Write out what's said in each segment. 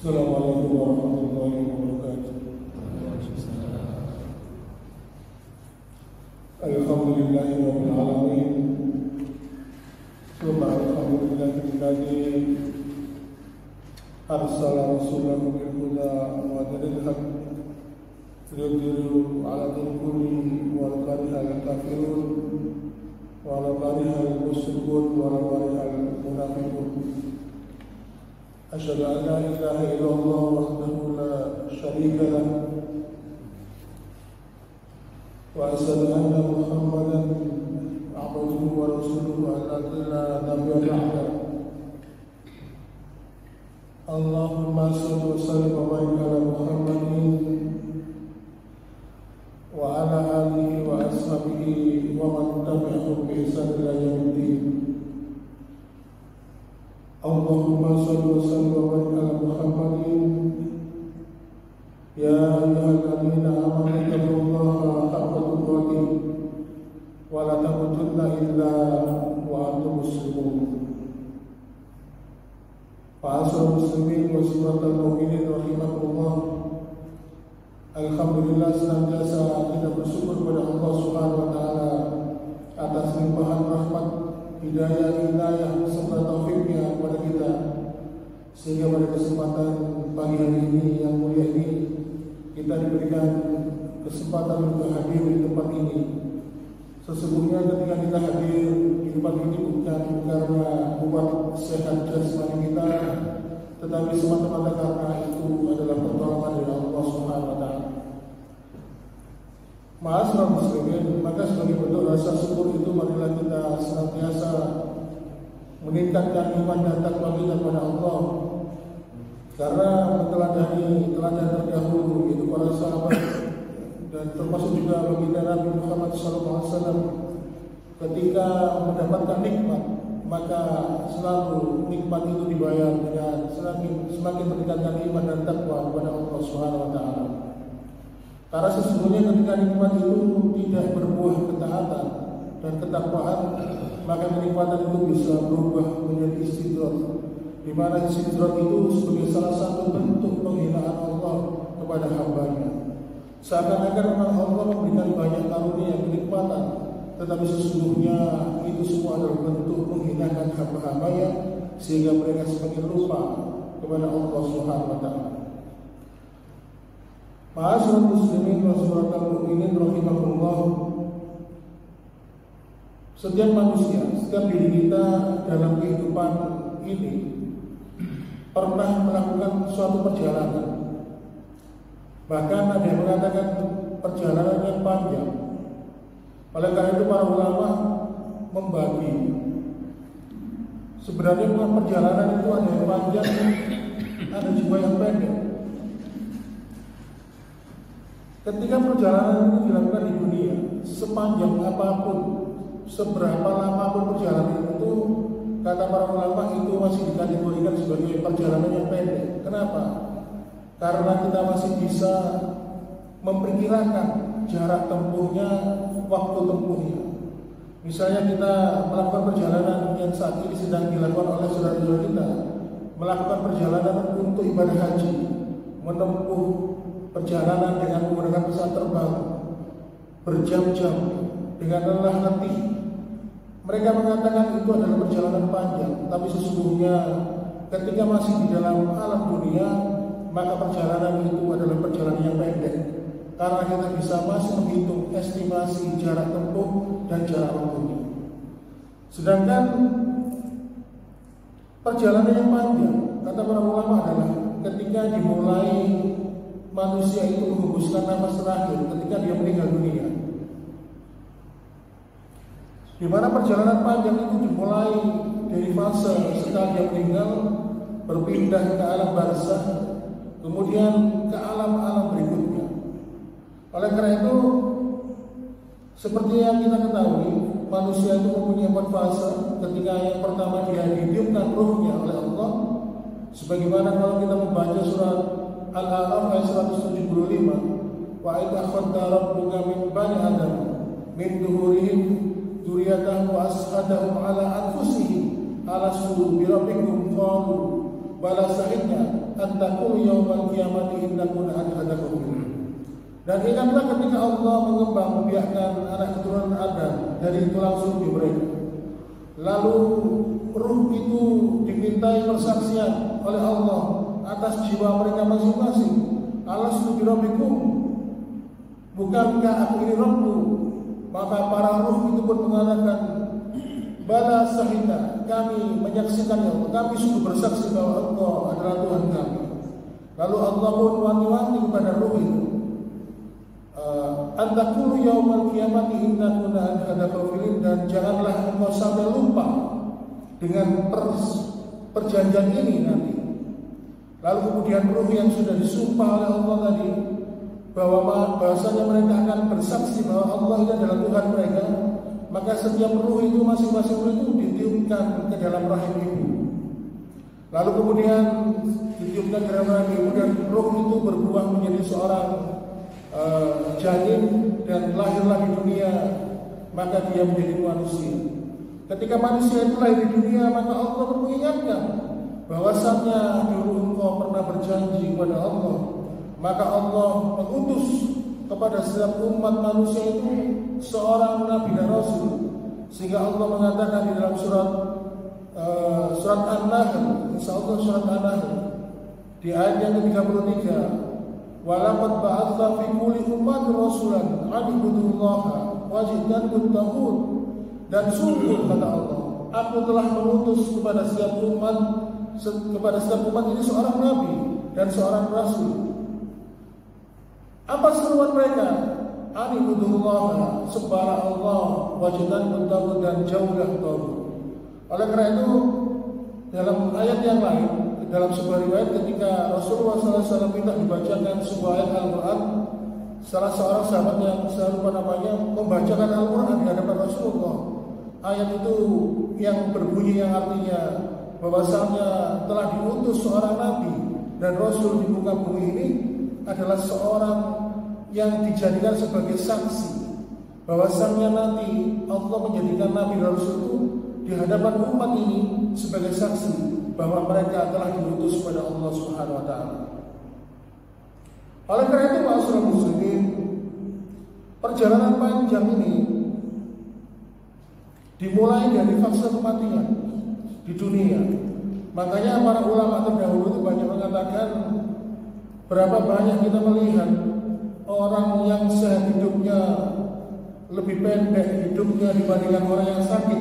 Assalamualaikum warahmatullahi wabarakatuh. Alhamdulillahirabbil alamin. Alhamdulillahilladzi arsala rasulahu bil huda wa dinil haqq liyudhhirahu 'ala dini kullihi wa law karihal kafirun wa law karihal musyrikun wa law karihal munafiqun. أشهد أن لا إله إلا الله وحده لا شريك له وأشهد أن محمدا عبده ورسوله الذي لا نبي بعده. اللهم صل وسلم وبارك على محمد وعلى آله وأصحابه ومن تبعهم بإحسان إلى يوم الدين. Allahumma salli wa sallim wa barik ala Muhammadin ya ayyuhalladzina amanu taqullaha haqqa tuqatih wa la tamutunna illa wa antum muslimun. Ma'asyiral muslimin wa siratal mu'minin rahimakumullah. Alhamdulillah, senantiasa kita bersyukur kepada Allah Subhanahu wa taala atas limpahan rahmat, hidayah serta taufiknya kepada kita, sehingga pada kesempatan pagi hari ini yang mulia ini kita diberikan kesempatan untuk hadir di tempat ini. Sesungguhnya ketika kita hadir di tempat ini bukan karena membuat sehat jasmani kita, tetapi semata-mata karena itu adalah pertolongan dari Allah Subhanahu wa taala. Ma'asyiral muslimin, maka sebagai bentuk rasa syukur itu marilah kita senantiasa meningkatkan iman dan takwa kita kepada Allah, karena meneladani teladan terdahulu yaitu para sahabat dan termasuk juga baginda Nabi Muhammad SAW. Ketika mendapatkan nikmat, maka selalu nikmat itu dibayar dengan semakin meningkatkan iman dan takwa kepada Allah Subhanahu wa taala. Karena sesungguhnya ketika nikmat itu tidak berbuah ketaatan dan ketakwaan, maka kenikmatan itu bisa berubah menjadi istidrat, di mana istidrat itu sebagai salah satu bentuk penghinaan Allah kepada hambanya. Seakan-akan memang Allah memberikan banyak karunia kenikmatan, tetapi sesungguhnya itu semua adalah bentuk penghinaan hamba-hambanya, sehingga mereka semakin lupa kepada Allah Subhanahu wa taala. Ma'asyiral muslimin wa siratal mu'minin rahimakumullah. Setiap manusia, setiap diri kita dalam kehidupan ini pernah melakukan suatu perjalanan. Bahkan ada yang mengatakan perjalanan yang panjang. Oleh karena itu para ulama membagi, sebenarnya perjalanan itu ada yang panjang, ada juga yang pendek. Ketika perjalanan itu dilakukan di dunia, sepanjang apapun, seberapa lama pun perjalanan itu, kata para ulama itu masih dikategorikan sebagai perjalanan yang pendek. Kenapa? Karena kita masih bisa memperkirakan jarak tempuhnya, waktu tempuhnya. Misalnya kita melakukan perjalanan yang saat ini sedang dilakukan oleh saudara-saudara kita, melakukan perjalanan untuk ibadah haji, menempuh perjalanan dengan menggunakan pesawat terbang berjam-jam dengan lelah letih. Mereka mengatakan itu adalah perjalanan panjang, tapi sesungguhnya ketika masih di dalam alam dunia, maka perjalanan itu adalah perjalanan yang pendek, karena kita bisa masih menghitung estimasi jarak tempuh dan jarak waktunya. Sedangkan perjalanan yang panjang, kata para ulama, adalah ketika dimulai manusia itu menghembuskan nafas terakhir ketika dia meninggal dunia, di mana perjalanan panjang itu dimulai dari fase setelah dia meninggal, berpindah ke alam barzakh, kemudian ke alam-alam berikutnya. Oleh karena itu, seperti yang kita ketahui, manusia itu mempunyai 4 fase. Ketika yang pertama dia ditiupkan ruhnya oleh Allah, sebagaimana kalau kita membaca surat Al-A'raf ayat 175, wa idh akhadha rabbuka min bani adam min zuhurihim dzurriyyatahum wa ashhadahum ala anfusihim alastu bi rabbikum qalu bala sahidna an taqulu yaumal qiyamati innakum hadakum. Dan ingatlah ketika Allah mengembangbiakkan anak keturunan Adam dari tulang sulbi mereka. Lalu ruh itu dimintai persaksian oleh Allah atas jiwa mereka masing-masing. Alastu birabbikum, bukankah aku ini Rabbmu? Maka para ruh itu pun mengatakan, bala sahida, kami menyaksikan ya Allah, kami sungguh bersaksi bahwa Engkau adalah Tuhan kami. Lalu Allah pun wanti-wanti kepada ruh itu, antakulu yaumal qiyamati inna kunna an hadakum, dan janganlah engkau sampai lupa dengan perjanjian ini nanti. Lalu kemudian ruh yang sudah disumpah oleh Allah tadi bahwa bahasanya mereka akan bersaksi bahwa Allah itu adalah Tuhan mereka, maka setiap ruh itu masing-masing ruh itu ditiupkan ke dalam rahim ibu. Lalu kemudian ditiupkan ke dalam rahim ibu dan ruh itu berbuah menjadi seorang janin dan lahirlah di dunia, maka dia menjadi manusia. Ketika manusia itu lahir di dunia, maka Allah mengingatkan bahwasannya dulu engkau pernah berjanji kepada Allah, maka Allah mengutus kepada setiap umat manusia itu seorang nabi dan rasul, sehingga Allah mengatakan di dalam surat An-Nahl, insyaallah surat An-Nahl di ayat yang ke-33, walaqad ba'atsa fi kulli ummatin rasulan an ibudullaha wajtanibut taghut, dan sungguh kata Allah, aku telah mengutus kepada setiap umat ini seorang nabi dan seorang rasul. Apa seruan mereka? An ibudullaha, sembahlah Allah, wajtanibut taghut, dan jauhlah taghut. Oleh karena itu dalam ayat yang lain, dalam sebuah riwayat ketika Rasulullah SAW minta dibacakan sebuah ayat Al-Quran, salah seorang sahabat yang saya lupa namanya membacakan Al-Quran di hadapan Rasulullah. Ayat itu yang berbunyi yang artinya bahwasanya telah diutus seorang nabi dan rasul di muka bumi ini adalah seorang yang dijadikan sebagai saksi bahwasanya nanti Allah menjadikan nabi dan rasul itu di hadapan umat ini sebagai saksi bahwa mereka telah diutus kepada Allah Subhanahu wa taala. Oleh karena itu, ma'asyiral muslimin, perjalanan panjang ini dimulai dari fase kematian di dunia. Makanya para ulama terdahulu itu banyak mengatakan, berapa banyak kita melihat orang yang sehat hidupnya lebih pendek hidupnya dibandingkan orang yang sakit,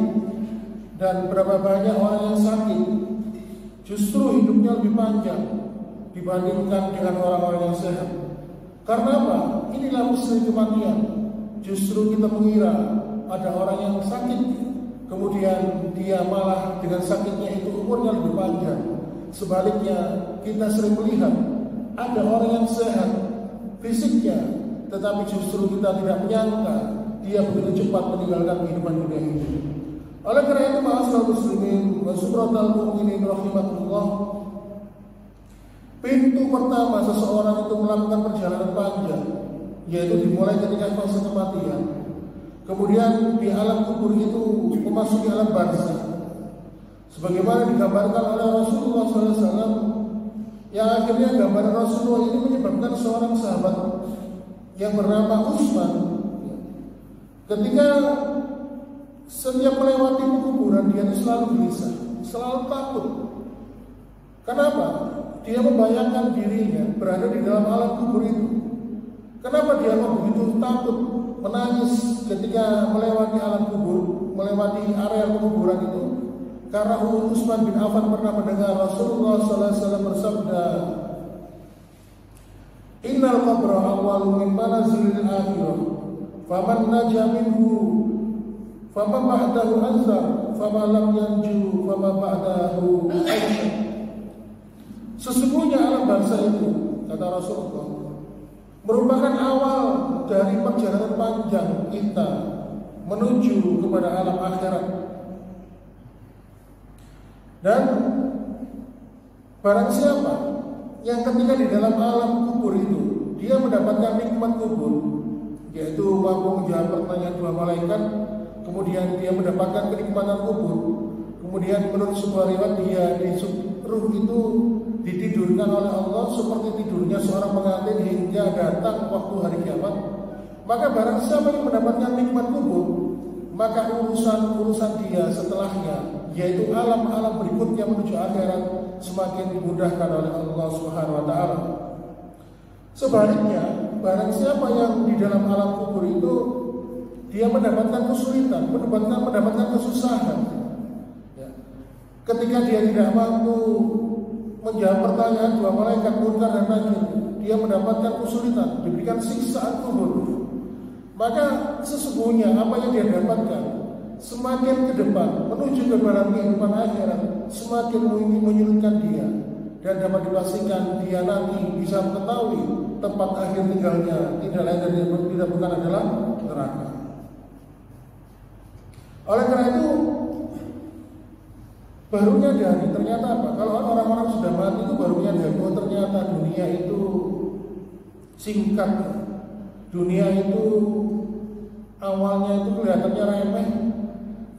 dan berapa banyak orang yang sakit justru hidupnya lebih panjang dibandingkan dengan orang-orang yang sehat. Karena apa? Inilah misteri kematian. Justru kita mengira ada orang yang sakit, kemudian dia malah dengan sakitnya itu umurnya lebih panjang. Sebaliknya, kita sering melihat ada orang yang sehat fisiknya, tetapi justru kita tidak menyangka dia begitu cepat meninggalkan kehidupan dunia ini. Oleh karena itu, ma'asyiral muslimin wa subratal mu'minin rahimakumullah, pintu pertama seseorang itu melakukan perjalanan panjang, yaitu dimulai ketika fase kematian. Kemudian di alam kubur itu memasuki alam barzakh, sebagaimana digambarkan oleh Rasulullah SAW, yang akhirnya gambaran Rasulullah ini menyebabkan seorang sahabat yang bernama Utsman, ketika setiap melewati kuburan dia itu selalu gelisah, selalu takut. Kenapa? Dia membayangkan dirinya berada di dalam alam kubur itu. Kenapa dia begitu takut, menangis ketika melewati alam kubur, melewati area kuburan itu? Karena Utsman bin Affan pernah mendengar Rasulullah SAW bersabda, Innal qabra awwalu min manazilil akhirah, faman naja minhu fama ba'dahu azhar, fama lam yanju fama ba'dahu ajhar. Sesungguhnya alam barzakh itu, kata Rasulullah, merupakan awal dari perjalanan panjang kita menuju kepada alam akhirat. Dan barang siapa yang ketika di dalam alam kubur itu dia mendapatkan nikmat kubur, yaitu mampu menjawab pertanyaan dua malaikat, kemudian dia mendapatkan kenikmatan kubur, kemudian menurut sebuah riwayat dia di ruh itu ditidurkan oleh Allah seperti tidurnya seorang pengantin hingga datang waktu hari kiamat, maka barang siapa yang mendapatkan nikmat kubur, maka urusan dia setelahnya, yaitu alam-alam berikutnya menuju akhirat, semakin dimudahkan oleh Allah Subhanahu wa taala. Sebaliknya, barang siapa yang di dalam alam kubur itu dia mendapatkan kesulitan, mendapatkan kesusahan, ya. Ketika dia tidak mampu menjawab pertanyaan dua malaikat Munkar dan Nakir, dia mendapatkan kesulitan, diberikan siksaan kubur. Maka sesungguhnya apa yang dia dapatkan semakin ke depan menuju ke dalam kehidupan akhirat, semakin menyulitkan dia, dan dapat dipastikan dia nanti bisa mengetahui tempat akhir tinggalnya tidak lain dan tidak bukan adalah neraka. Oleh karena itu baru menyadari ternyata apa? Kalau orang-orang sudah mati itu baru menyadari bahwa ternyata dunia itu singkat, dunia itu awalnya itu kelihatannya remeh,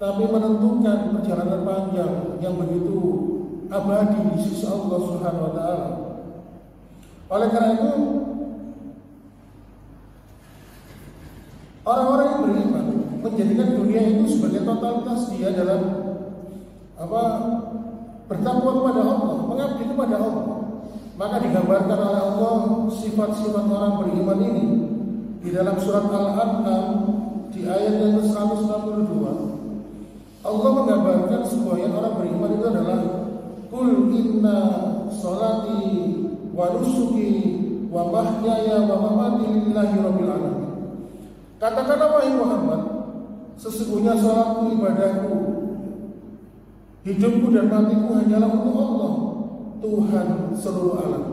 tapi menentukan perjalanan panjang yang begitu abadi di sisi Allah Subhanahu wa taala. Oleh karena itu orang-orang yang beriman menjadikan dunia itu sebagai totalitas dia dalam bertakwa kepada Allah, mengabdi kepada Allah. Maka digambarkan oleh Allah sifat-sifat orang beriman ini di dalam surat Al-An'am di ayat yang ke-162. Allah menggambarkan sebuah yang orang beriman itu adalah Qul inna sholati wa nusuki wa mahyaya wa mamati lillahi rabbil alamin. Katakanlah wahai Muhammad, sesungguhnya salatku, ibadahku, hidupku dan matiku hanyalah untuk Allah, Tuhan seluruh alam.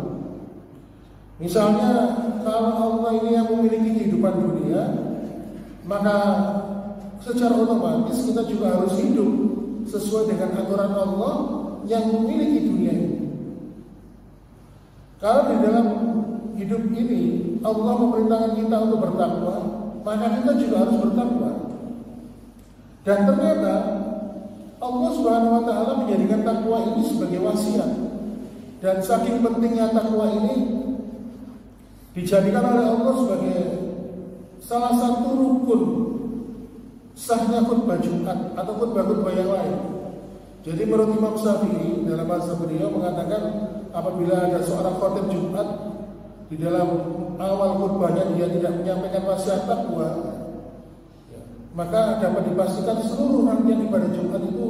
Misalnya kalau Allah ini yang memiliki kehidupan dunia, maka secara otomatis kita juga harus hidup sesuai dengan aturan Allah yang memiliki dunia ini. Kalau di dalam hidup ini Allah memerintahkan kita untuk bertakwa, maka kita juga harus bertakwa. Dan ternyata Allah Subhanahu wa taala menjadikan takwa ini sebagai wasiat. Dan saking pentingnya takwa ini dijadikan oleh Allah sebagai salah satu rukun sahnya khutbah Jumat atau khutbah-khutbah yang lain. Jadi menurut Imam Syafi'i dalam bahasa beliau mengatakan apabila ada seorang khotib Jumat di dalam awal khutbahnya dia tidak menyampaikan wasiat takwa, maka dapat dipastikan seluruh rangkaian ibadah Jumat itu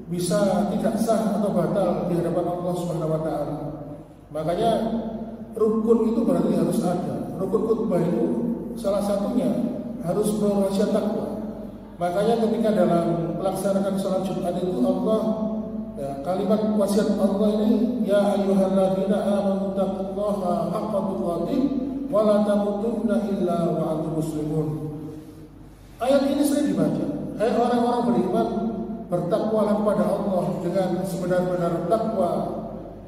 bisa tidak sah atau batal di hadapan Allah Subhanahu wa taala. Makanya rukun itu berarti harus ada. Rukun khutbah itu salah satunya harus berwasiat takwa. Makanya ketika dalam melaksanakan salat Jumat itu Allah, kalimat wasiat Allah ini, ya ayyuhalladzina amanu taqullaha haqqa tuqatih wa la tamutunna illa wa antum muslimun. Ayat ini sering dibaca. Hai orang-orang beriman, bertakwalah kepada Allah dengan sebenar-benar takwa,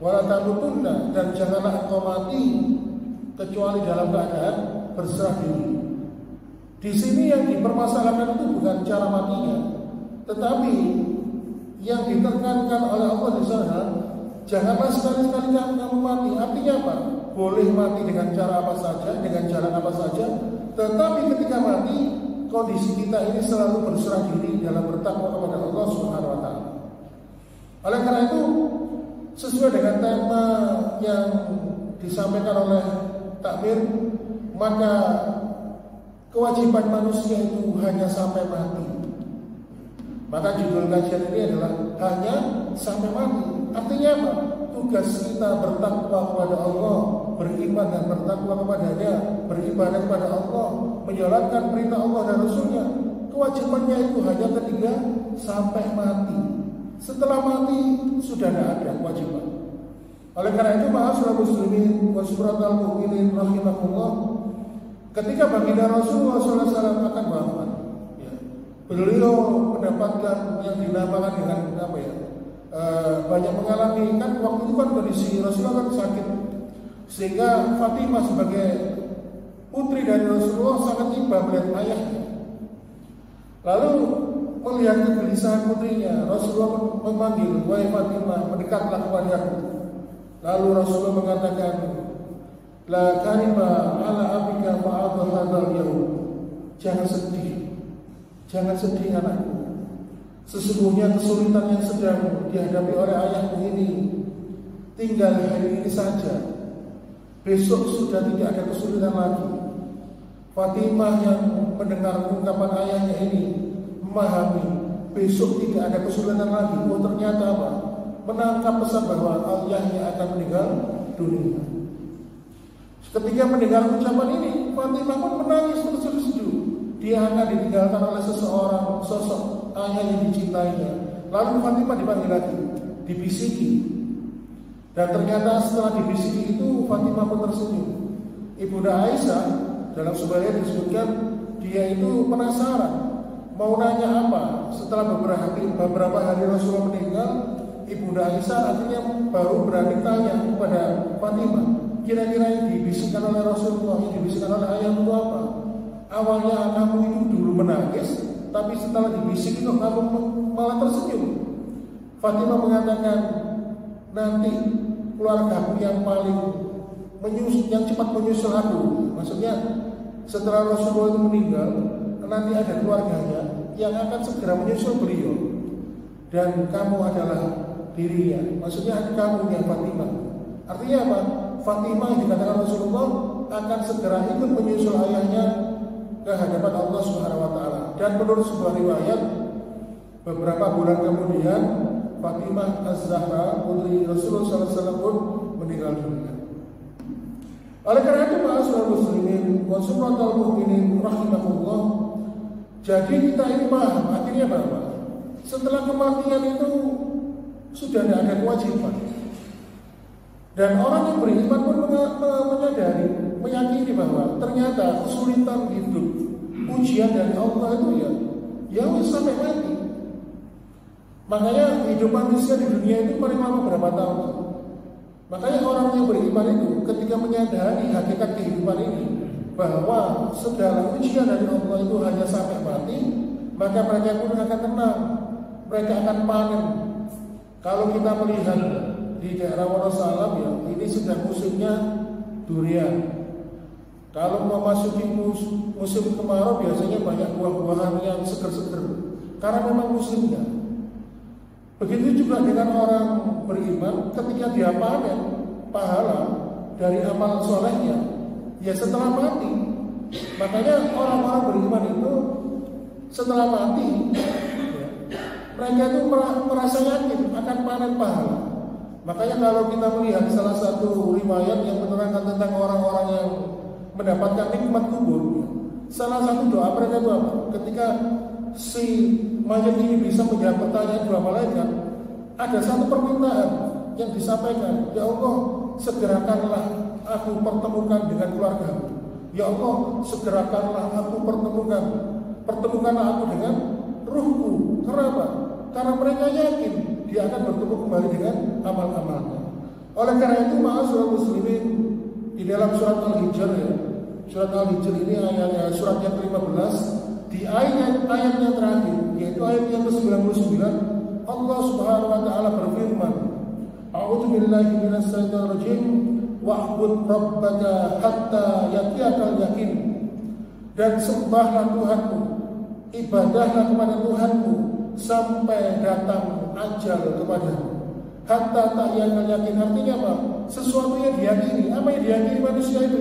wala tamutunna, dan janganlah engkau mati kecuali dalam keadaan berserah diri. Di sini yang dipermasalahkan itu bukan cara matinya, tetapi yang ditekankan oleh Allah di sana, janganlah sekali-kali kamu mati. Artinya apa? Boleh mati dengan cara apa saja, dengan jalan apa saja, tetapi ketika mati kondisi kita ini selalu berserah diri dalam bertakwa kepada Allah Subhanahu wa taala. Oleh karena itu, sesuai dengan tema yang disampaikan oleh takmir, maka kewajiban manusia itu hanya sampai mati. Maka judul kajian ini adalah hanya sampai mati. Artinya apa? Tugas kita bertakwa kepada Allah, beriman dan bertakwa kepadanya, beribadah kepada Allah, menjalankan perintah Allah dan Rasulnya. Kewajibannya itu hanya ketika sampai mati. Setelah mati sudah tidak ada kewajiban. Oleh karena itu, ma'asyiral muslimin wa suratul mukminin rahimakumullah, ketika baginda Rasulullah SAW akan wafat, beliau mendapatkan yang dinamakan dengan banyak mengalami, kan waktu itu kan kondisi Rasulullah kan sakit, sehingga Fatimah sebagai putri dari Rasulullah sangat iba melihat ayahnya. Lalu melihat kegelisahan putrinya, Rasulullah memanggil, wahai Fatimah, mendekatlah kepadaku. Lalu Rasulullah mengatakan, la kariba ala abika fa'adha hadzal yaum. Jangan sedih anakku. Sesungguhnya kesulitan yang sedang dihadapi oleh ayahmu ini tinggal hari ini saja. Besok sudah tidak ada kesulitan lagi. Fatimah yang mendengar ungkapan ayahnya ini memahami besok tidak ada kesulitan lagi. Oh, ternyata apa? Menangkap pesan bahwa ayahnya akan meninggal dunia. Ketika mendengar ucapan ini, Fatimah pun menangis terseduh-seduh. Dia akan ditinggalkan oleh seseorang sosok ayah yang dicintainya. Lalu Fatimah dipanggil lagi, dibisiki. Dan ternyata setelah dibisiki itu Fatimah pun tersenyum. Ibunda Aisyah dalam sebuah ayat disebutkan dia itu penasaran mau nanya apa. Setelah beberapa hari Rasulullah meninggal, Ibunda Aisyah akhirnya baru berani tanya kepada Fatimah, kira-kira yang dibisikkan oleh Rasulullah, yang dibisikkan oleh ayahmu itu apa? Awalnya kamu itu dulu menangis, tapi setelah dibisik itu kamu malah tersenyum. Fatimah mengatakan, nanti keluargaku yang cepat menyusul aku. Maksudnya setelah Rasulullah itu meninggal, nanti ada keluarganya yang akan segera menyusul beliau. Dan kamu adalah dirinya. Maksudnya kamu yang Fatimah. Artinya apa? Fatimah yang dikatakan Rasulullah akan segera ikut menyusul ayahnya ke hadapan Allah Subhanahu wa taala. Dan menurut sebuah riwayat, beberapa bulan kemudian Fatimah Az-Zahra putri Rasulullah SAW pun meninggal dunia. Oleh karena itu, ma'asyiral muslimin wa summatal mu'minin rahimahullah, jadi kita ini paham akhirnya bahwa setelah kematian itu sudah tidak ada kewajiban. Dan orang yang beriman pun menyadari, meyakini bahwa ternyata kesulitan hidup, ujian dari Allah itu ya sampai mati. Makanya hidup manusia di dunia itu paling lama berapa tahun? Makanya orang yang beriman itu ketika menyadari hakikat kehidupan ini, bahwa segala ujian dari Allah itu hanya sampai mati, maka mereka pun akan tenang, mereka akan panen. Kalau kita melihat di daerah Wonosalam ini sedang musimnya durian. Kalau memasuki musim kemarau biasanya banyak buah-buahan yang seger-seger, karena memang musimnya. Begitu juga dengan orang beriman, ketika dia panen pahala dari amal solehnya, ya setelah mati. Makanya orang-orang beriman itu setelah mati, mereka itu merasa yakin akan panen pahala. Makanya kalau kita melihat salah satu riwayat yang menerangkan tentang orang-orang yang mendapatkan nikmat kubur, salah satu doa mereka itu apa? Ketika si mayat ini bisa menjawab pertanyaan dua malaikat, ada satu permintaan yang disampaikan, ya Allah, segerakanlah aku pertemukan dengan keluargaku. Ya Allah, segerakanlah aku pertemukanlah aku dengan ruhku. Kenapa? Karena mereka yakin dia akan bertemu kembali dengan amal-amalnya. Oleh karena itu, ma'asyiral muslimin, di dalam surat Al-Hijr surat Al-Hijr ini surat yang ke-15, di ayat yang terakhir, yaitu ayat yang ke-99, Allah Subhanahu wa taala berfirman, A'udzu billahi minasyaitonir rajim, wa'bud rabbaka hatta ya'tiyakal yaqin. Dan sembahlah Tuhanmu, ibadahlah kepada Tuhanmu sampai datang ajal kepadamu. Hatta ta'yakal yakin, artinya apa? Sesuatu yang diyakini. Apa yang diyakini manusia itu?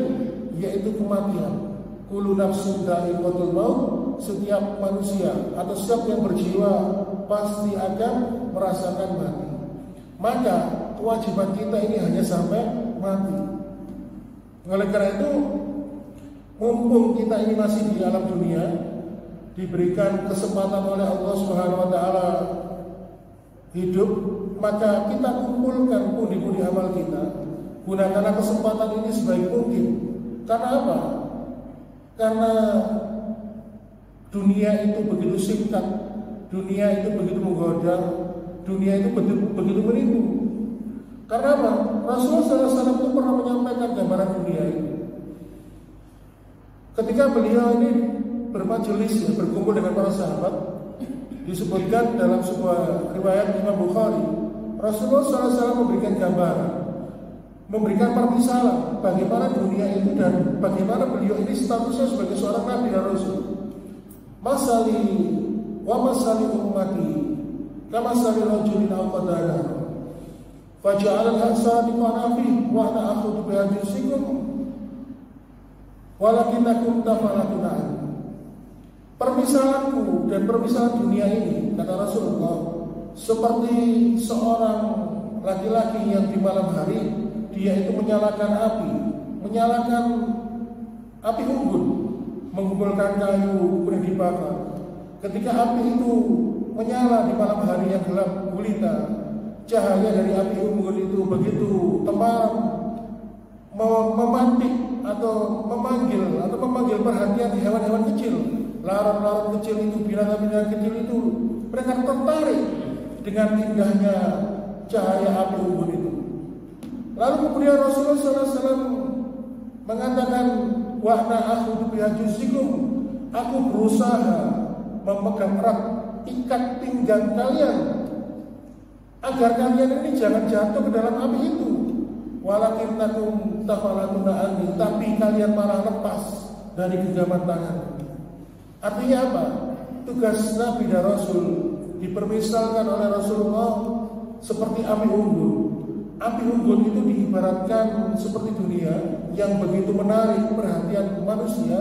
Yaitu kematian. Kullu nafsin dha'iqatul maut. Setiap manusia atau setiap yang berjiwa pasti akan merasakan mati. Maka kewajiban kita ini hanya sampai mati. Oleh karena itu, mumpung kita ini masih di alam dunia, diberikan kesempatan oleh Allah Subhanahu wa taala hidup, maka kita kumpulkan pundi-pundi amal kita. Gunakanlah kesempatan ini sebaik mungkin. Karena apa? Karena dunia itu begitu singkat, dunia itu begitu menggoda, dunia itu begitu menipu. Karena apa? Rasulullah SAW itu pernah menyampaikan gambaran dunia ini. Ketika beliau ini bermajelis, berkumpul dengan para sahabat, disebutkan dalam sebuah riwayat Imam Bukhari, Rasulullah SAW memberikan gambaran memberikan permisalan bagaimana dunia itu dan bagaimana beliau ini statusnya sebagai seorang nabi dan rasul. Masali wa masali ummati kama sali rajulin aw qadara faja'al al-hasani qanafi wa ana akhudhu bi hadisikum walakinakum tafalatuna. Permisalanku dan permisalan dunia ini, kata Rasulullah, seperti seorang laki-laki yang di malam hari dia itu menyalakan api unggun, mengumpulkan kayu kemudian dibakar. Ketika api itu menyala di malam hari yang gelap gulita, cahaya dari api unggun itu begitu temaram, memantik atau memanggil perhatian hewan-hewan kecil, laron-laron kecil itu, binatang-binatang kecil itu, mereka tertarik dengan indahnya cahaya api unggun itu. Lalu kemudian Rasulullah SAW mengatakan, wa ana akhudhu bihajuzikum, aku berusaha memegang erat ikat pinggang kalian agar kalian ini jangan jatuh ke dalam api itu. Walakinnakum tafalatuna anni, tapi kalian malah lepas dari genggaman tangan. Artinya apa? Tugas Nabi dan Rasul dipermisalkan oleh Rasulullah seperti api unggun. Api unggun itu diibaratkan seperti dunia yang begitu menarik perhatian manusia.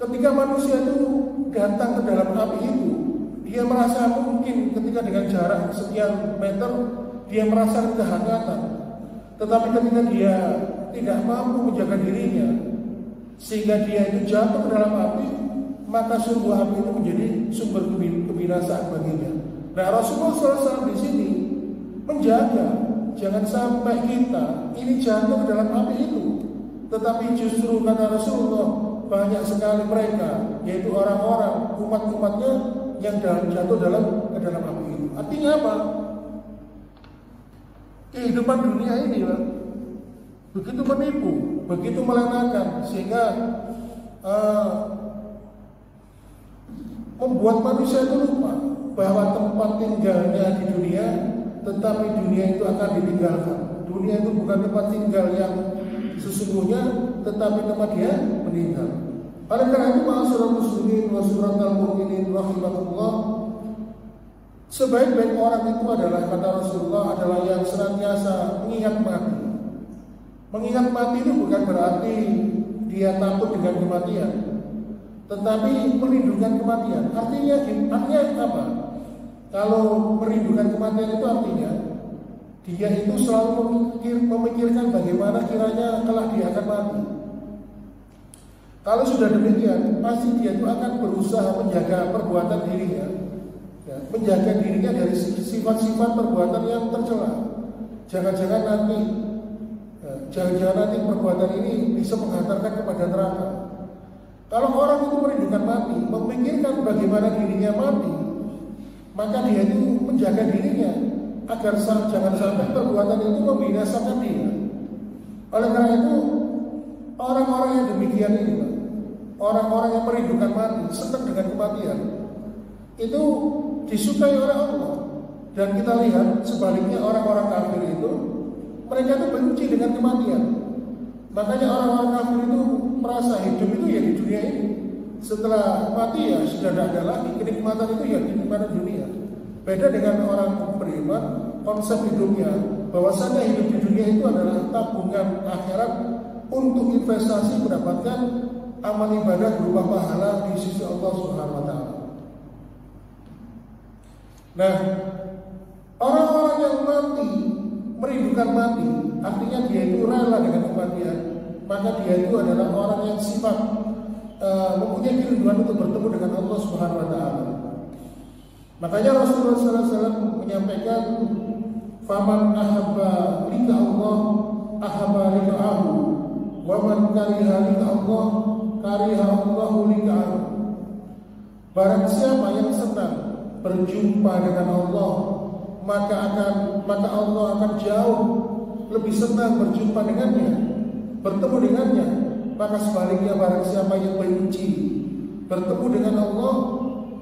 Ketika manusia itu datang ke dalam api itu, dia merasa mungkin ketika dengan jarak sekian meter dia merasakan kehangatan. Tetapi ketika dia tidak mampu menjaga dirinya sehingga dia itu jatuh ke dalam api, maka sungguh api itu menjadi sumber kebinasaan baginya. Nah, Rasulullah SAW di sini menjaga jangan sampai kita ini jatuh ke dalam api itu. Tetapi justru kata Rasulullah, banyak sekali mereka, yaitu orang-orang umat-umatnya yang jatuh ke dalam api itu. Artinya apa? Kehidupan dunia ini begitu menipu, begitu melenakan, sehingga membuat manusia itu lupa bahwa tempat tinggalnya di dunia, tetapi dunia itu akan ditinggalkan. Dunia itu bukan tempat tinggal yang sesungguhnya, tetapi tempat dia meninggal. Oleh karena itu, ma'asyiral muslimin wa suratal mu'minin rahimakumullah, sebaik-baik orang itu adalah, kata Rasulullah, adalah yang senantiasa mengingat mati. Mengingat mati itu bukan berarti dia takut dengan kematian, tetapi merindukan kematian. Artinya apa? Kalau merindukan kematian itu artinya dia itu selalu memikirkan bagaimana kiranya kelak dia akan mati. Kalau sudah demikian, pasti dia itu akan berusaha menjaga perbuatan dirinya, menjaga dirinya dari sifat-sifat perbuatan yang tercela. Jangan-jangan nanti perbuatan ini bisa menghantarkan kepada neraka. Kalau orang itu merindukan mati, memikirkan bagaimana dirinya mati, maka dia itu menjaga dirinya agar jangan sampai perbuatan itu membinasakan dia. Oleh karena itu, orang-orang yang demikian ini, orang-orang yang merindukan mati, senang dengan kematian, itu disukai oleh Allah. Dan kita lihat sebaliknya orang-orang kafir itu, mereka itu benci dengan kematian. Makanya orang-orang kafir itu merasa hidup itu ya di dunia ini. Setelah mati ya sudah tidak ada lagi, kenikmatan itu ya kenikmatan dunia. Beda dengan orang beriman, konsep hidupnya bahwasanya hidup di dunia itu adalah tabungan akhirat untuk investasi mendapatkan amal ibadah berupa pahala di sisi Allah Subhanahu wa taala. Nah, orang-orang yang mati, merindukan mati, artinya dia itu rela dengan kematian, maka dia itu adalah orang yang sifat mempunyai kerinduan untuk bertemu dengan Allah Subhanahu wa taala. Makanya Rasulullah SAW menyampaikan, faman ahabba lika Allah ahabba lika'ahu, wa man kariha lika Allah kariha Allahu lika'ahu. Barang siapa yang senang berjumpa dengan Allah, maka Allah akan jauh lebih senang berjumpa dengannya, bertemu dengannya. Maka sebaliknya, barang siapa yang benci bertemu dengan Allah,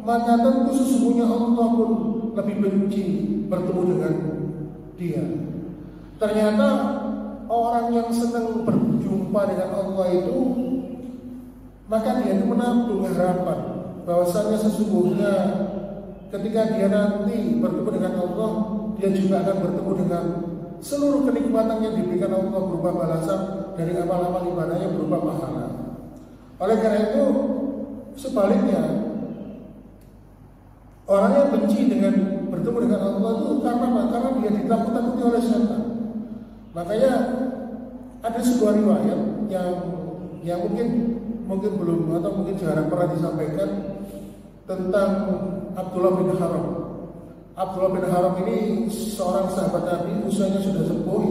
maka tentu sesungguhnya Allah pun lebih benci bertemu dengan dia. Ternyata orang yang senang berjumpa dengan Allah itu, maka dia itu menabung harapan bahwasanya sesungguhnya ketika dia nanti bertemu dengan Allah, dia juga akan bertemu dengan seluruh kenikmatan yang diberikan Allah berupa balasan dari amal-amal ibadahnya berupa pahala. Oleh karena itu, sebaliknya, orang yang benci dengan bertemu dengan Allah itu karena apa? Karena dia ditakut-takuti oleh setan. Makanya ada sebuah riwayat yang mungkin belum atau mungkin jarang pernah disampaikan tentang Abdullah bin Haram. Abdullah bin Haram ini seorang sahabat Nabi, usianya sudah sepuh.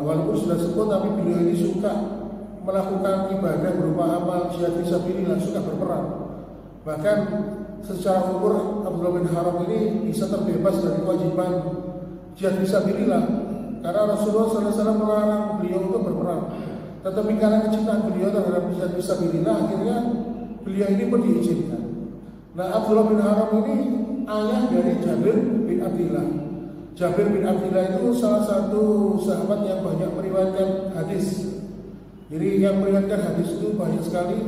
Walaupun sudah sepuh, tapi beliau ini suka melakukan ibadah berupa amal jihad fisabilillah, suka berperang. Bahkan secara umur Abdullah bin Haram ini bisa terbebas dari kewajiban jihad fisabilillah karena Rasulullah SAW melarang beliau untuk berperang. Tetapi karena kecintaan beliau terhadap jihad fisabilillah, akhirnya beliau ini pun diizinkan. Nah, Abdullah bin Haram ini ayah dari Jabir bin Abdillah. Jabir bin Abdillah itu salah satu sahabat yang banyak meriwayatkan hadis. Jadi yang meriwayatkan hadis itu banyak sekali.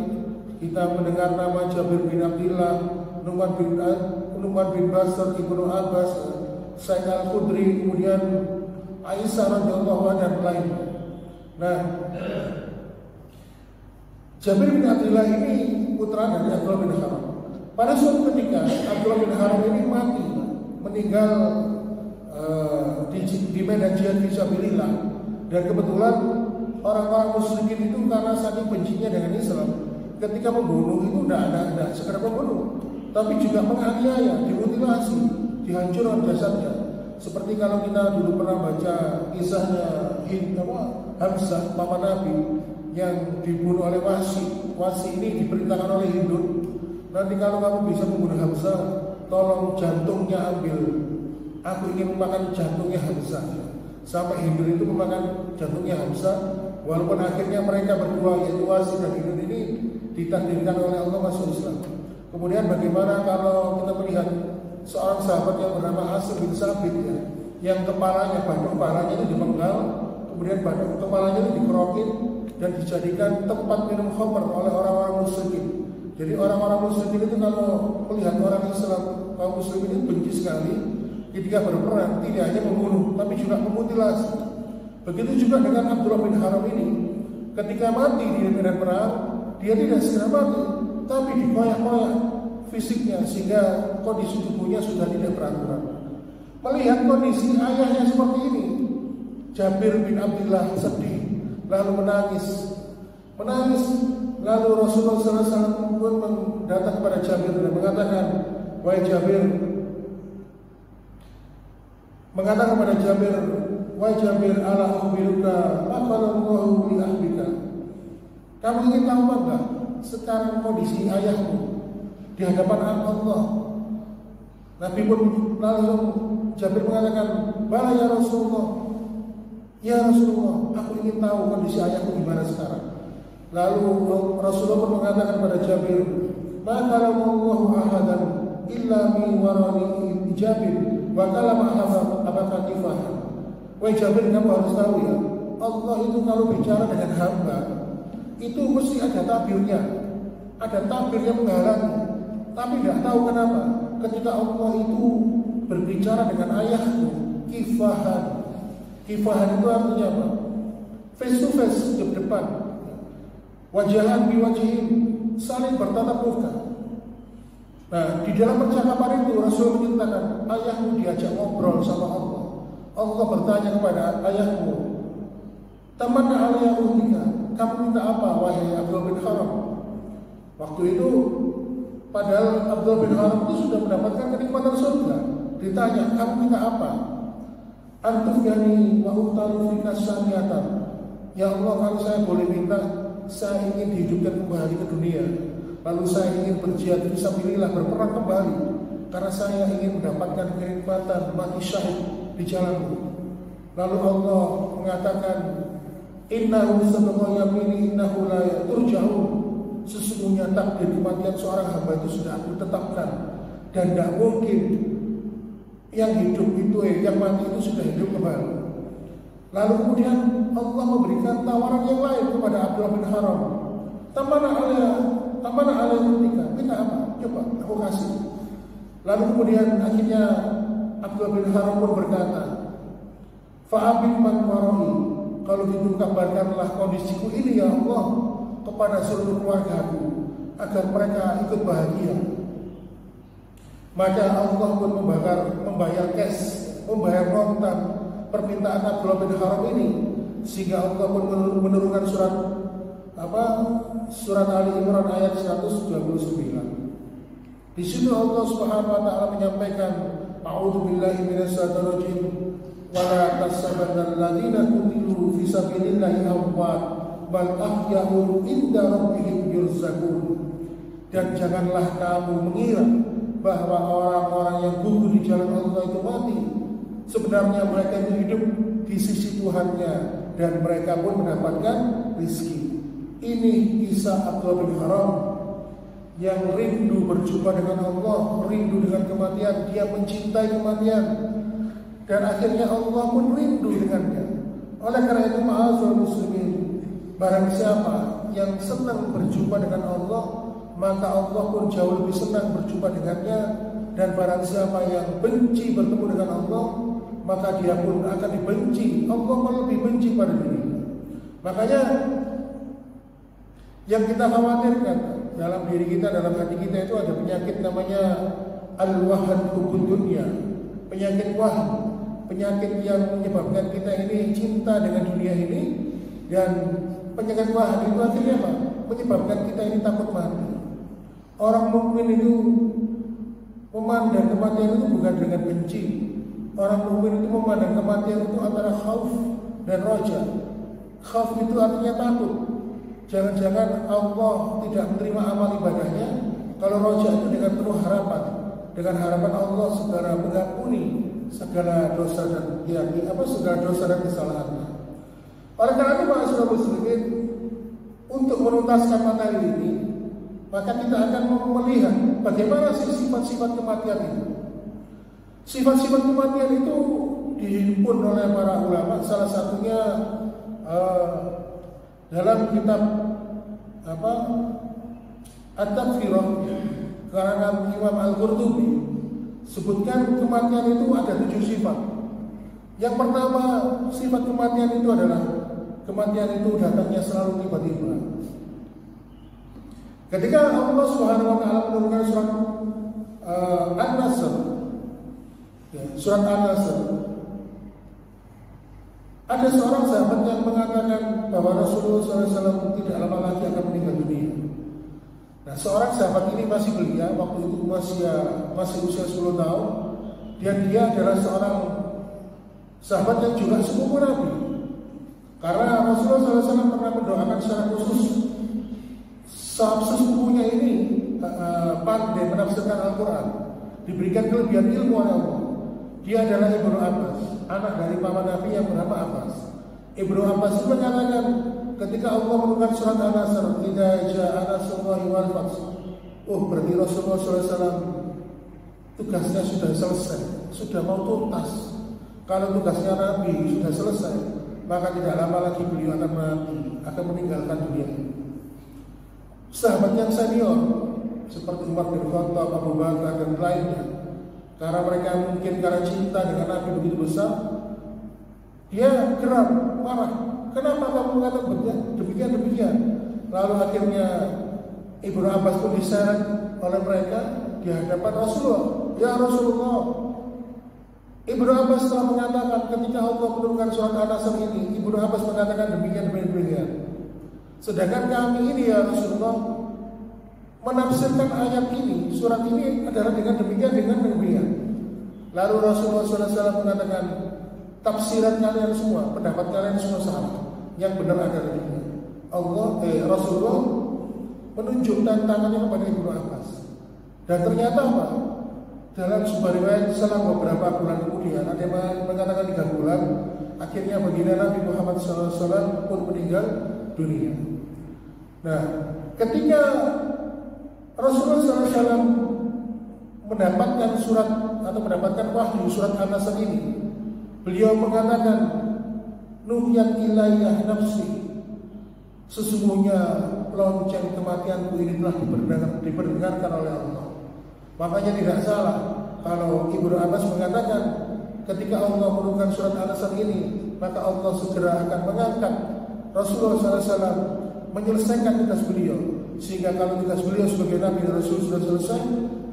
Kita mendengar nama Jabir bin Abdillah, Nu'man bin Basr, Ibnu Abbas, Sa'id Al-Khudri, kemudian Aisyah radhiyallahu anha dan lain. Nah, Jabir bin Abdillah ini putra dari Abdullah bin Haram. Pada suatu ketika Abdullah bin Haram ini mati, meninggal di medan jihad fisabilillah. Dan kebetulan orang-orang musyrikin itu karena saking bencinya dengan Islam, ketika membunuh itu tidak sekedar membunuh, tapi juga menganiaya, dimutilasi, dihancurkan jasadnya. Seperti kalau kita dulu pernah baca kisahnya Hamzah, paman Nabi, yang dibunuh oleh Wasi ini diperintahkan oleh Hindun, nanti kalau kamu bisa membunuh Hamzah, tolong jantungnya ambil, aku ingin memakan jantungnya Hamzah. Sampai Hindun itu memakan jantungnya Hamzah, walaupun akhirnya mereka berdua, yaitu Wasi dan Hindun ini, ditakdirkan oleh Allah masuk Islam. Kemudian bagaimana kalau kita melihat seorang sahabat yang bernama Asim bin Sabit, yang kepalanya, badan kepalanya itu dipenggal, kemudian badan kepalanya itu dikerokin dan dijadikan tempat minum khamr oleh orang-orang musyrikin. Jadi orang-orang musyrikin itu kalau melihat orang Islam, kaum muslimin itu benci sekali. Ketika berperang tidak hanya membunuh, tapi juga memutilasi. Begitu juga dengan Abdullah bin Haram ini, ketika mati di medan perang, dia tidak segera mati, tapi dikoyak-koyak fisiknya sehingga kondisi tubuhnya sudah tidak beraturan. Melihat kondisi ayahnya seperti ini, Jabir bin Abdillah sedih, lalu menangis. Lalu Rasulullah SAW pun datang kepada Jabir dan mengatakan, wahai Jabir, ala ukhbiruka afalallahu li ahbika. Kamu ingin tahu enggak sekarang kondisi ayahmu di hadapan Allah? Nabi pun langsung Jabir mengatakan, bala ya Rasulullah, aku ingin tahu kondisi ayahku gimana sekarang. Lalu Rasulullah pun mengatakan kepada Jabir, maka Allah ahadan illa min warani Jabir wa kalama abaka kifah. Wahai Jabir, kamu harus tahu ya, Allah itu kalau bicara dengan hamba itu mesti ada tabirnya, ada tabir yang menghalangi. Tapi tidak tahu kenapa ketika Allah itu berbicara dengan ayahku, kifahan itu artinya apa? Face to face, di depan, wajahan biwajihin, saling bertatap muka. Nah, di dalam percakapan itu Rasul menyatakan ayahmu diajak ngobrol sama Allah. Allah bertanya kepada ayahmu, tamanna alaiya, kamu minta apa wahai Abdullah bin Haram? Waktu itu padahal Abdullah bin Haram itu sudah mendapatkan kenikmatan surga. Ditanya, kamu minta apa? Antum yani wa utalu fika syariatan. Ya Allah, kalau saya boleh minta, saya ingin dihidupkan kembali ke dunia. Lalu saya ingin berjihad fisabilillah, berperang kembali, karena saya ingin mendapatkan kenikmatan mati syahid di jalanmu. Lalu Allah mengatakan, innahu sabaqu yamini innahu la turja'un. Sesungguhnya takdir kematian seorang hamba itu sudah aku tetapkan, dan tidak mungkin yang hidup itu yang mati itu sudah hidup kembali. Lalu kemudian Allah memberikan tawaran yang lain kepada Abdullah bin Haram. Tamana ala ketika minta apa? Coba aku kasih. Lalu kemudian akhirnya Abdullah bin Haram pun berkata, Fa'abin man waroi, kalau gitu kabarkanlah kondisiku ini ya Allah kepada seluruh keluargaku agar mereka ikut bahagia. Maka Allah pun membayar cash, membayar kontan permintaan Abdullah bin Haram ini, sehingga Allah pun menurunkan surat Ali Imran ayat 129. Di situ Allah Subhanahu wa taala menyampaikan, A'udzubillahi minasyaitonir rajim. Wala tasabbanal ladzina qutilu fi sabilillahi amwat bal ahya'un inda rabbihim yurzaqun. Dan janganlah kamu mengira bahwa orang-orang yang gugur di jalan Allah itu mati. Sebenarnya mereka itu hidup di sisi Tuhannya dan mereka pun mendapatkan rezeki. Ini kisah Abdullah bin Haram yang rindu berjumpa dengan Allah, rindu dengan kematian, dia mencintai kematian. Dan akhirnya Allah pun rindu dengannya. Oleh karena itu ma'azul muslimin, barang siapa yang senang berjumpa dengan Allah, maka Allah pun jauh lebih senang berjumpa dengannya. Dan barang siapa yang benci bertemu dengan Allah, maka dia pun akan dibenci. Allah lebih benci pada dirinya. Makanya yang kita khawatirkan dalam diri kita, dalam hati kita itu ada penyakit namanya al-wahn hubud dunya, penyakit wahn, penyakit yang menyebabkan kita ini cinta dengan dunia ini. Dan penyakit wahn itu akhirnya apa? Menyebabkan kita ini takut mati. Orang mukmin itu memandang kematian itu bukan dengan benci. Orang mukmin itu memandang kematian itu antara khauf dan roja. Khauf itu artinya takut, jangan-jangan Allah tidak menerima amal ibadahnya. Kalau roja itu dengan penuh harapan, dengan harapan Allah segera mengampuni segala dosa dan segala dosa dan kesalahannya. Oleh karena itu Ma'asyiral muslimin, untuk menuntaskan materi ini, maka kita akan melihat bagaimana sih sifat-sifat kematian itu. Sifat-sifat kematian itu dihimpun oleh para ulama, salah satunya dalam kitab At-Tadhkirah karangan Imam Al-Qurtubi, sebutkan kematian itu ada 7 sifat. Yang pertama, sifat kematian itu adalah kematian itu datangnya selalu tiba-tiba. Ketika Allah Subhanahu wa taala menurunkan surat An-Nasr, surat An-Nasr, ada seorang sahabat yang mengatakan bahwa Rasulullah SAW tidak lama lagi akan meninggal dunia. Nah, seorang sahabat ini masih belia, waktu itu masih usia 10 tahun, dan dia adalah seorang sahabat yang juga sepupu Nabi. Karena Rasulullah SAW pernah mendoakan secara khusus sahabat sepupunya ini pandai menafsirkan Al-Quran, diberikan kelebihan ilmu oleh Allah. Dia adalah Ibnu Abbas, anak dari paman Nabi yang bernama Abbas. Ibnu Abbas itu mengatakan ketika Allah menurunkan surat An-Nasr, "Idza jaa nasrullahi wal fath." Berarti Rasulullah SAW tugasnya sudah selesai, sudah mau tuntas. Kalau tugasnya Nabi sudah selesai, maka tidak lama lagi beliau akan mati, akan meninggalkan dunia ini. Sahabat yang senior seperti Umar bin Khattab, Abu Bakar dan lainnya, karena mereka mungkin karena cinta dengan Nabi begitu besar, dia geram, marah. Kenapa kamu mengatakan demikian? Lalu akhirnya Ibnu Abbas pun diseret oleh mereka di hadapan Rasulullah. Ya Rasulullah, Ibnu Abbas telah mengatakan ketika Allah menurunkan surat An-Nasr ini, Ibnu Abbas mengatakan demikian. Sedangkan kami ini ya Rasulullah menafsirkan ayat ini, surat ini adalah dengan demikian. Lalu Rasulullah SAW mengatakan, tafsiran kalian semua, pendapat kalian semua salah. Yang benar adalah ini. Rasulullah menunjuk tangannya kepada Ibnu Abbas. Dan ternyata apa? Dalam sebuah riwayat selang beberapa bulan kemudian, ada yang mengatakan 3 bulan, akhirnya baginda Nabi Muhammad SAW pun meninggal dunia. Nah, ketika Rasulullah SAW mendapatkan surat atau mendapatkan wahyu surat An-Nasr ini, beliau mengatakan, nuhyat ilayya nafsi, sesungguhnya lonceng kematianku ini telah diperdengarkan oleh Allah. Makanya tidak salah kalau Ibnu Abbas mengatakan ketika Allah menurunkan surat An-Nasr ini, maka Allah segera akan mengangkat Rasulullah SAW menyelesaikan tugas beliau, sehingga kalau tugas beliau sebagai Nabi dan Rasul sudah selesai,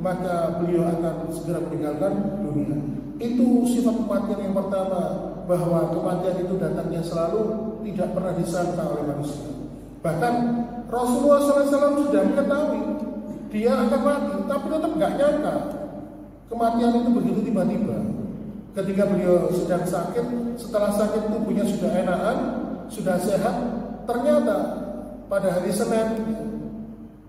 maka beliau akan segera meninggalkan dunia. Itu sifat kematian yang pertama, bahwa kematian itu datangnya selalu, tidak pernah disangka oleh manusia. Bahkan Rasulullah SAW sudah mengetahui dia akan mati, tapi tetap gak nyangka kematian itu begitu tiba-tiba. Ketika beliau sedang sakit, setelah sakit tubuhnya sudah enakan, sudah sehat, ternyata pada hari Senin,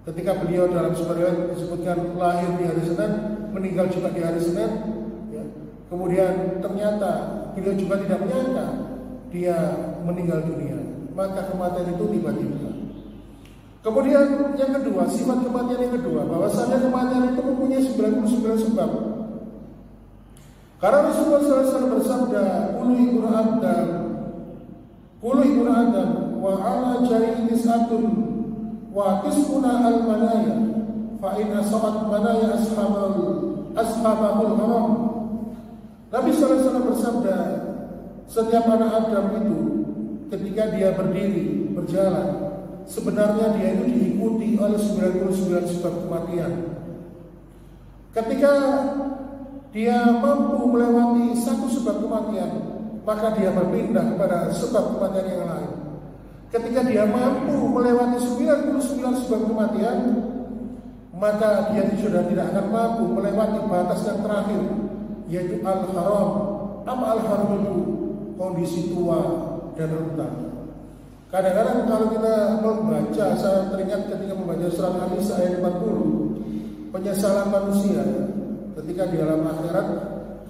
ketika beliau dalam sebuah riwayat disebutkan lahir di hari Senin, meninggal juga di hari Senin, ya. Kemudian ternyata beliau juga tidak menyangka dia meninggal dunia, maka kematian itu tiba-tiba. Kemudian yang kedua, sifat kematian yang kedua, bahwasanya kematian itu mempunyai 99 sebab. Karena Rasulullah SAW bersabda, Qulu ibnu Adam wa ala jari tis'atun wa tis'una al-manaya fa inna sabat manaya ashabahul haram. Nabi SAW bersabda, setiap anak Adam itu ketika dia berdiri berjalan, sebenarnya dia itu diikuti oleh 99 sebab kematian. Ketika dia mampu melewati satu sebab kematian, maka dia berpindah kepada sebab kematian yang lain. Ketika dia mampu melewati 99 sebab kematian, maka dia sudah tidak akan mampu melewati batas yang terakhir, yaitu al-haram. Apa al-haram itu? Kondisi tua dan renta. Kadang-kadang kalau kita membaca, saya teringat ketika membaca surat An-Nisa ayat 40, penyesalan manusia ketika di alam akhirat,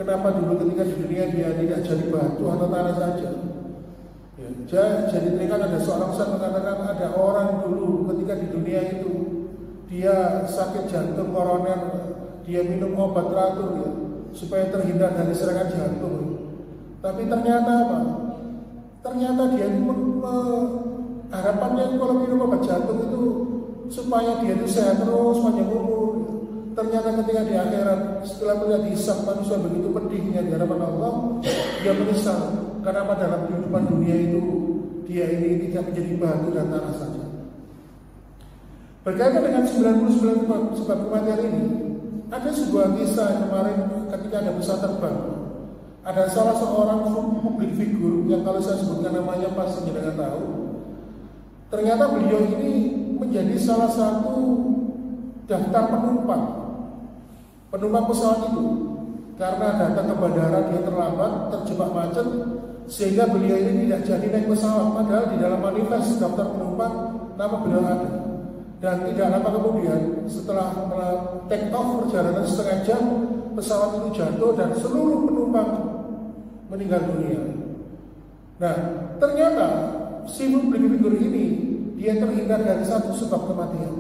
kenapa dulu ketika di dunia dia tidak jadi batu atau tanah saja. Ya, jadi teringat ada seorang ustaz mengatakan ada orang dulu ketika di dunia itu dia sakit jantung koroner, dia minum obat teratur ya, supaya terhindar dari serangan jantung. Tapi ternyata apa? Ternyata dia itu harapannya kalau minum obat jantung itu supaya dia itu sehat terus panjang umur. Ternyata ketika di akhirat, setelah melihat hisab manusia begitu pedihnya di hadapan Allah, dia menyesal karena dalam kehidupan dunia itu dia ini tidak menjadi batu dan tanah saja. Berkaitan dengan 99 sebab kematian ini, ada sebuah kisah kemarin ketika ada pesawat terbang. Ada salah seorang publik figur yang kalau saya sebutkan namanya pasti jangan tahu. Ternyata beliau ini menjadi salah satu daftar penumpang pesawat itu, karena datang ke bandara dia terlambat, terjebak macet, sehingga beliau ini tidak jadi naik pesawat. Padahal di dalam manifest daftar penumpang nama beliau ada. Dan tidak lama kemudian setelah take off perjalanan setengah jam, pesawat itu jatuh dan seluruh penumpang meninggal dunia. Nah, ternyata si publik figur ini dia terhindar dari satu sebab kematian.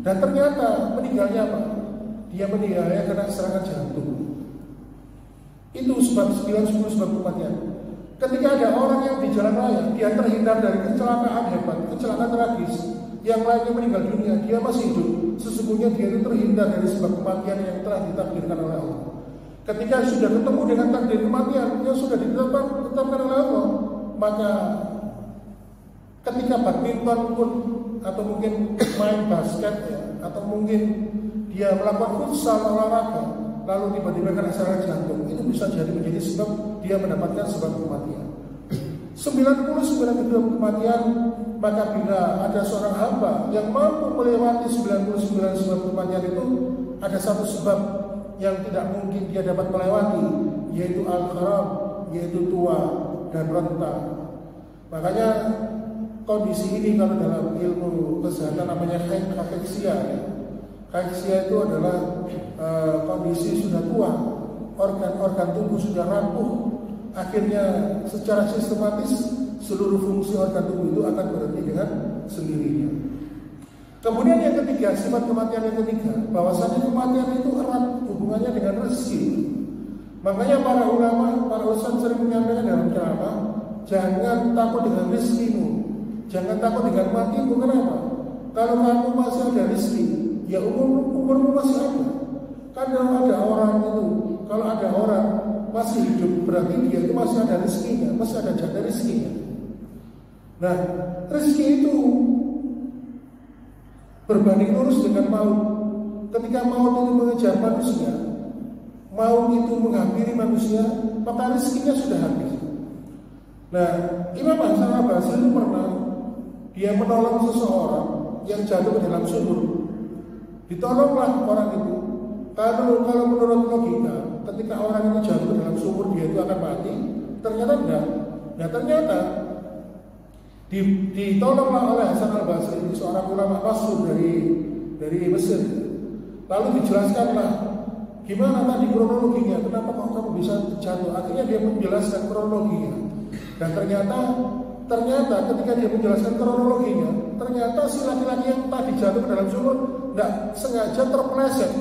Dan ternyata meninggalnya apa? Dia meninggalnya karena serangan jantung. Itu sebab 9-10 sebab kematian. Ketika ada orang yang di jalan raya, dia terhindar dari kecelakaan hebat, kecelakaan tragis, yang lainnya meninggal dunia, dia masih hidup. Sesungguhnya dia itu terhindar dari sebab kematian yang telah ditakdirkan oleh Allah. Ketika sudah ketemu dengan takdir kematian yang sudah ditetapkan oleh Allah, maka ketika badminton pun, atau mungkin main basket ya, atau mungkin dia melakukan futsal olahraga, lalu tiba-tiba kena serangan jantung, itu bisa jadi menjadi sebab dia mendapatkan sebab kematian. 99 kematian, maka bila ada seorang hamba yang mampu melewati 99 sebab kematian itu, ada satu sebab yang tidak mungkin dia dapat melewati, yaitu al-haram, yaitu tua dan renta. Makanya kondisi ini kalau dalam ilmu kesehatan namanya kakeksia. Kakeksia itu adalah kondisi sudah tua, organ-organ tubuh sudah rapuh, akhirnya secara sistematis seluruh fungsi organ tubuh itu akan berhenti dengan sendirinya. Kemudian yang ketiga, sifat kematian yang ketiga, bahwasanya kematian itu erat hubungannya dengan rezeki. Makanya para ulama, para ustaz sering menyampaikan dalam ceramah, jangan takut dengan rezekimu, jangan takut dengan matimu. Kenapa? Kalau kamu masih ada rezeki, ya umurmu masih ada. Kalau ada orang masih hidup, berarti dia itu masih ada rezekinya, masih ada jatah rezekinya. Nah, rezeki itu berbanding lurus dengan maut. Ketika maut itu mengejar manusia, maut itu menghampiri manusia, maka rezekinya sudah habis. Nah, Imam Hasan al-Basri itu pernah dia menolong seseorang yang jatuh ke dalam sumur. Ditolonglah orang itu. Kalau menurut logika, ketika orang itu jatuh ke dalam sumur dia itu akan mati. Ternyata enggak. Nah, ternyata ditolonglah oleh Hasan al-Basri, seorang ulama masyhur dari Mesir. Lalu dijelaskanlah gimana tadi kronologinya, kenapa kok kamu bisa jatuh. Akhirnya dia menjelaskan kronologinya. Dan ternyata ketika dia menjelaskan kronologinya, ternyata si laki-laki yang tadi jatuh ke dalam sumur tidak sengaja terpeleset.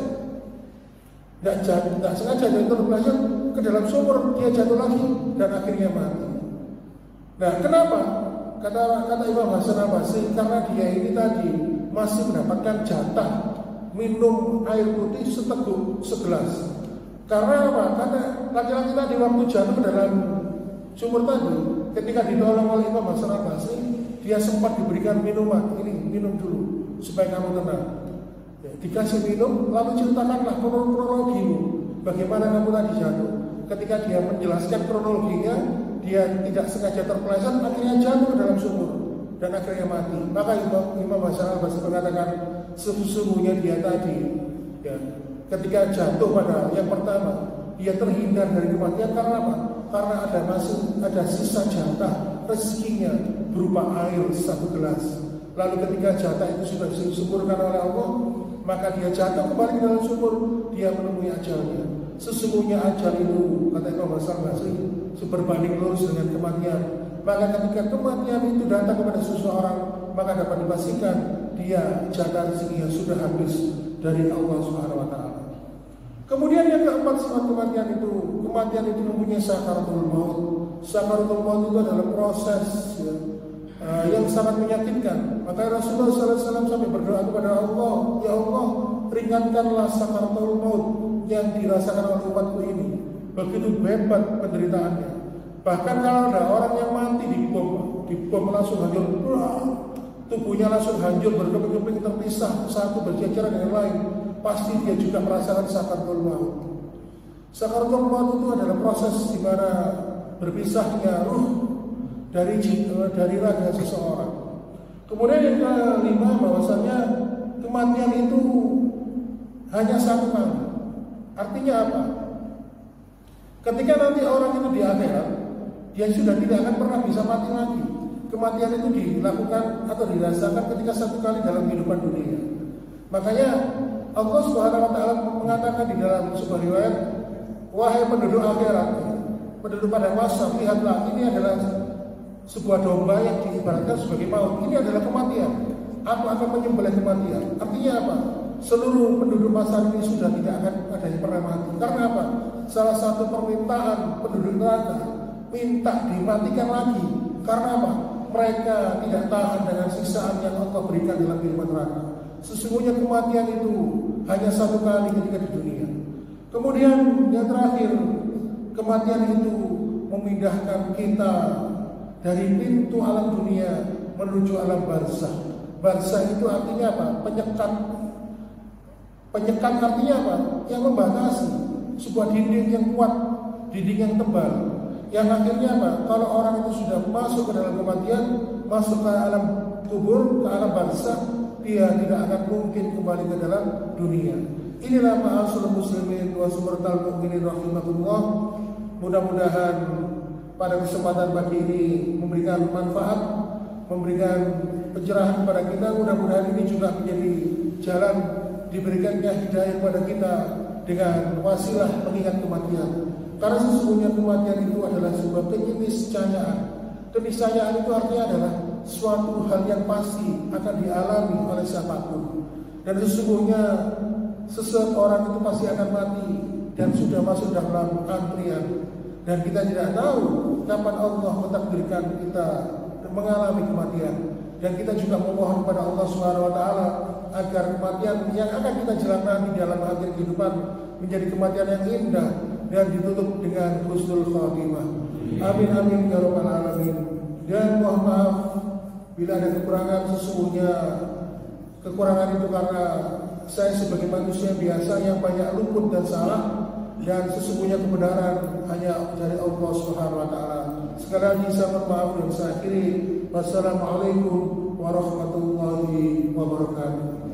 Tidak sengaja dia terpeleset ke dalam sumur, dia jatuh lagi dan akhirnya mati. Nah, kenapa? Kata Imam Hasan al-Basri, karena dia ini tadi masih mendapatkan jatah minum air putih seteguk segelas. Karena apa? Karena laki-laki tadi waktu jatuh ke dalam sumur tadi, ketika ditolong oleh Imam Hasan al-Basri, dia sempat diberikan minuman. Ini minum dulu supaya kamu tenang. Ya, dikasih minum, lalu ceritakanlah kronologimu, bagaimana kamu tadi jatuh. Ketika dia menjelaskan kronologinya, dia tidak sengaja terpeleset, akhirnya jatuh ke dalam sumur dan akhirnya mati. Maka Imam Hasan al-Basri mengatakan, sesungguhnya dia tadi, ya, ketika jatuh pada yang pertama, dia terhindar dari kematian karena apa? Karena ada sisa jatah rezekinya berupa air satu gelas. Lalu ketika jatah itu sudah disempurnakan oleh Allah, maka dia jatuh kembali ke dalam sumur, dia menemui ajalnya. Sesungguhnya ajal itu, kata Imam Hasan al-Basri, berbanding lurus dengan kematian. Maka ketika kematian itu datang kepada seseorang, maka dapat dipastikan dia jatah rezekinya sudah habis dari Allah Subhanahu wa taala. Kemudian yang keempat sifat kematian itu mempunyai sakaratul maut. Sakaratul maut itu adalah proses yang sangat menyakitkan. Maka Rasulullah SAW sampai berdoa kepada Allah, ya Allah, ringankanlah sakaratul maut yang dirasakan oleh umatku ini. Begitu hebat penderitaannya. Bahkan kalau ada orang yang mati dibom langsung hancur, tubuhnya langsung hancur, berkeping-keping terpisah, satu berjajaran dengan lain, pasti dia juga merasakan sakaratul maut. Sakaratul maut itu adalah proses di mana berpisahnya ruh dari raga seseorang. Kemudian yang kelima, bahwasanya kematian itu hanya satu kali. Artinya apa? Ketika nanti orang itu di akhirat, dia sudah tidak akan pernah bisa mati lagi. Kematian itu dilakukan atau dirasakan ketika satu kali dalam kehidupan dunia. Makanya Allah Subhanahu wa taala mengatakan di dalam sebuah riwayat, wahai penduduk akhirat, penduduk pada masa, lihatlah, ini adalah sebuah domba yang diibaratkan sebagai maut. Ini adalah kematian. Aku akan menyembelih kematian. Artinya apa? Seluruh penduduk masa ini sudah tidak akan ada yang pernah mati. Karena apa? Salah satu permintaan penduduk neraka, minta dimatikan lagi. Karena apa? Mereka tidak tahan dengan siksaan yang Allah berikan dalam kehidupan neraka. Sesungguhnya kematian itu hanya satu kali ketika di dunia. Kemudian yang terakhir, kematian itu memindahkan kita dari pintu alam dunia menuju alam barzakh. Barzakh itu artinya apa? Penyekat. Penyekat artinya apa? Yang membatasi sebuah dinding yang kuat, dinding yang tebal. Yang akhirnya apa? Kalau orang itu sudah masuk ke dalam kematian, masuk ke alam kubur, ke alam barzakh, dia tidak akan mungkin kembali ke dalam dunia. Inilah ma'asyiral muslimin wa sumratal mu'minin rahimakumullah. Mudah-mudahan pada kesempatan pagi ini memberikan manfaat, memberikan pencerahan kepada kita. Mudah-mudahan ini juga menjadi jalan diberikannya hidayah kepada kita dengan wasilah mengingat kematian. Karena sesungguhnya kematian itu adalah sebuah keniscayaan. Keniscayaan itu artinya adalah suatu hal yang pasti akan dialami oleh siapapun. Dan sesungguhnya seseorang itu pasti akan mati dan sudah masuk dalam antrian. dan kita tidak tahu kapan Allah mentakdirkan kita mengalami kematian. Dan kita juga memohon kepada Allah Subhanahu wa taala agar kematian yang akan kita jalani dalam akhir kehidupan menjadi kematian yang indah dan ditutup dengan husnul khatimah. Amin amin ya rabbal alamin. Dan mohon maaf bila ada kekurangan, sesungguhnya kekurangan itu karena saya sebagai manusia biasa yang banyak luput dan salah, dan sesungguhnya kebenaran hanya dari Allah Subhanahu wa taala. Sekali lagi saya mohon maaf dan saya akhiri. Wassalamualaikum warahmatullahi wabarakatuh.